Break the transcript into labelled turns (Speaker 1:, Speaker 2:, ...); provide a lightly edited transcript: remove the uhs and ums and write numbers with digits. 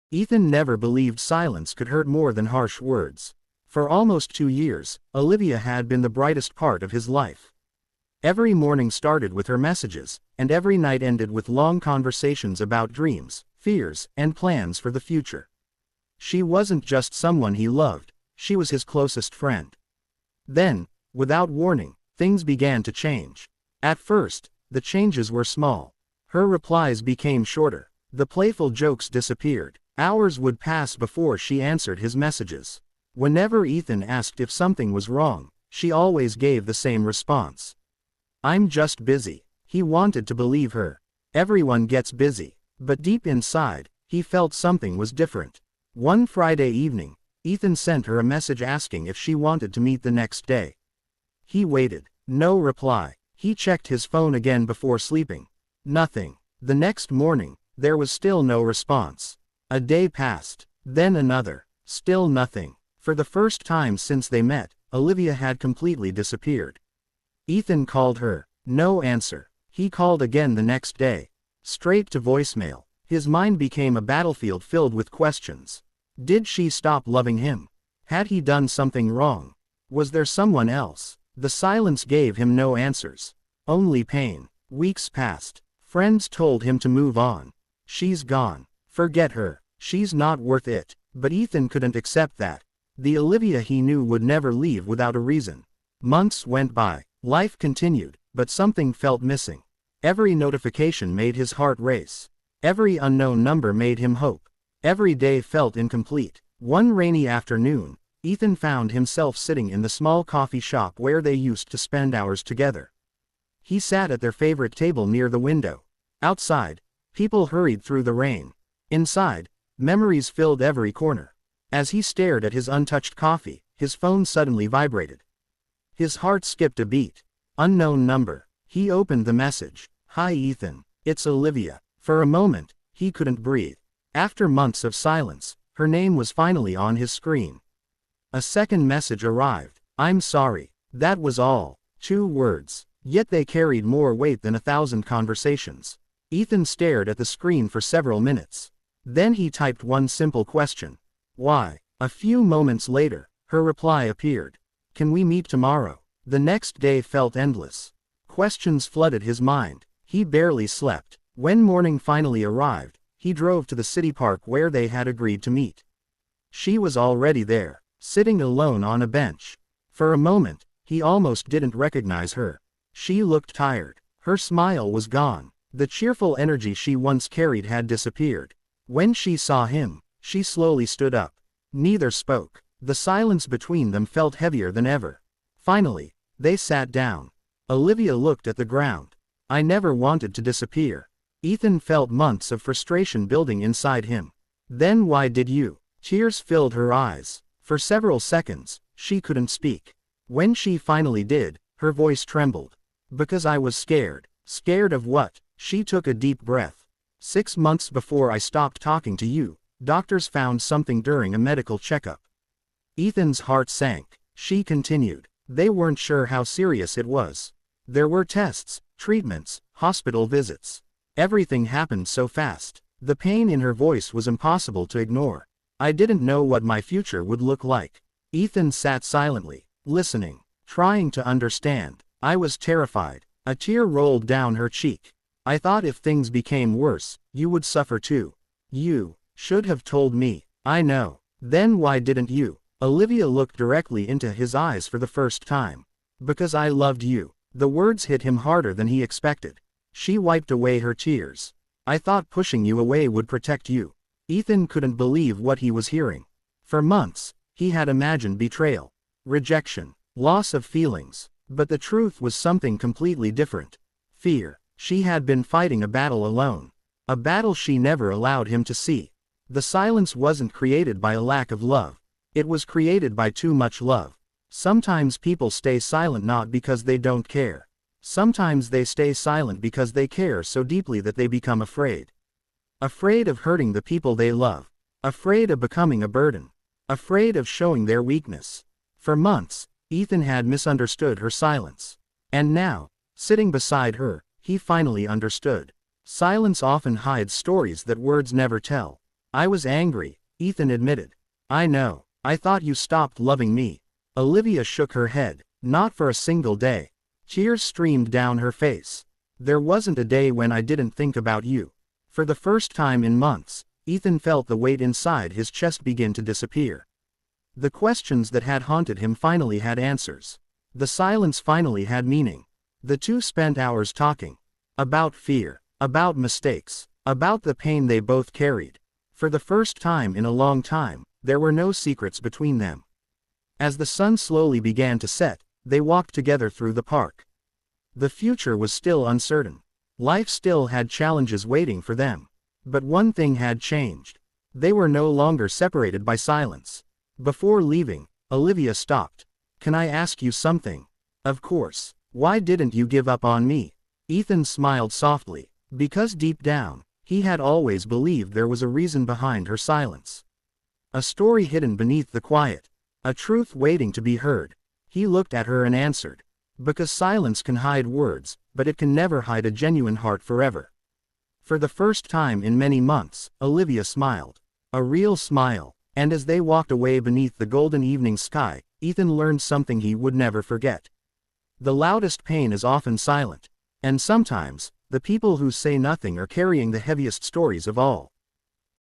Speaker 1: Ethan never believed silence could hurt more than harsh words. For almost 2 years, Olivia had been the brightest part of his life. Every morning started with her messages, and every night ended with long conversations about dreams, fears, and plans for the future. She wasn't just someone he loved, she was his closest friend. Then, without warning, things began to change. At first, the changes were small. Her replies became shorter. The playful jokes disappeared. Hours would pass before she answered his messages. Whenever Ethan asked if something was wrong, she always gave the same response. "I'm just busy." He wanted to believe her. Everyone gets busy. But deep inside, he felt something was different. One Friday evening, Ethan sent her a message asking if she wanted to meet the next day. He waited. No reply. He checked his phone again before sleeping. Nothing. The next morning, there was still no response. A day passed. Then another. Still nothing. For the first time since they met, Olivia had completely disappeared. Ethan called her. No answer. He called again the next day. Straight to voicemail. His mind became a battlefield filled with questions. Did she stop loving him? Had he done something wrong? Was there someone else? The silence gave him no answers. Only pain. Weeks passed. Friends told him to move on. She's gone. Forget her. She's not worth it. But Ethan couldn't accept that. The Olivia he knew would never leave without a reason. Months went by. Life continued, but something felt missing. Every notification made his heart race. Every unknown number made him hope. Every day felt incomplete. One rainy afternoon, Ethan found himself sitting in the small coffee shop where they used to spend hours together. He sat at their favorite table near the window. Outside, people hurried through the rain. Inside, memories filled every corner. As he stared at his untouched coffee, his phone suddenly vibrated. His heart skipped a beat. Unknown number. He opened the message. "Hi Ethan, it's Olivia." For a moment, he couldn't breathe. After months of silence, her name was finally on his screen. A second message arrived. "I'm sorry." That was all. 2 words. Yet they carried more weight than 1,000 conversations. Ethan stared at the screen for several minutes. Then he typed one simple question. "Why?" A few moments later, her reply appeared. "Can we meet tomorrow?" The next day felt endless. Questions flooded his mind. He barely slept. When morning finally arrived, he drove to the city park where they had agreed to meet. She was already there, sitting alone on a bench. For a moment, he almost didn't recognize her. She looked tired. Her smile was gone. The cheerful energy she once carried had disappeared. When she saw him, she slowly stood up. Neither spoke. The silence between them felt heavier than ever. Finally, they sat down. Olivia looked at the ground. "I never wanted to disappear." Ethan felt months of frustration building inside him. "Then why did you?" Tears filled her eyes. For several seconds, she couldn't speak. When she finally did, her voice trembled. "Because I was scared." "Scared of what?" She took a deep breath. 6 months before I stopped talking to you, doctors found something during a medical checkup." Ethan's heart sank. She continued. "They weren't sure how serious it was. There were tests, treatments, hospital visits. Everything happened so fast." The pain in her voice was impossible to ignore. "I didn't know what my future would look like." Ethan sat silently, listening, trying to understand. "I was terrified." A tear rolled down her cheek. "I thought if things became worse, you would suffer too. You should have told me." "I know." "Then why didn't you?" Olivia looked directly into his eyes for the first time. "Because I loved you." The words hit him harder than he expected. She wiped away her tears. "I thought pushing you away would protect you." Ethan couldn't believe what he was hearing. For months, he had imagined betrayal, rejection, loss of feelings. But the truth was something completely different. Fear. She had been fighting a battle alone. A battle she never allowed him to see. The silence wasn't created by a lack of love. It was created by too much love. Sometimes people stay silent not because they don't care. Sometimes they stay silent because they care so deeply that they become afraid. Afraid of hurting the people they love. Afraid of becoming a burden. Afraid of showing their weakness. For months, Ethan had misunderstood her silence. And now, sitting beside her, he finally understood. Silence often hides stories that words never tell. I was angry, Ethan admitted. I know. I thought you stopped loving me. Olivia shook her head. Not for a single day. Tears streamed down her face. There wasn't a day when I didn't think about you. For the first time in months, Ethan felt the weight inside his chest begin to disappear. The questions that had haunted him finally had answers. The silence finally had meaning. The two spent hours talking. About fear. About mistakes. About the pain they both carried. For the first time in a long time, there were no secrets between them. As the sun slowly began to set, they walked together through the park. The future was still uncertain. Life still had challenges waiting for them. But one thing had changed. They were no longer separated by silence. Before leaving, Olivia stopped. Can I ask you something? Of course. Why didn't you give up on me? Ethan smiled softly. Because deep down, he had always believed there was a reason behind her silence. A story hidden beneath the quiet. A truth waiting to be heard. He looked at her and answered. Because silence can hide words, but it can never hide a genuine heart forever. For the first time in many months, Olivia smiled. A real smile. And as they walked away beneath the golden evening sky, Ethan learned something he would never forget. The loudest pain is often silent. And sometimes, the people who say nothing are carrying the heaviest stories of all.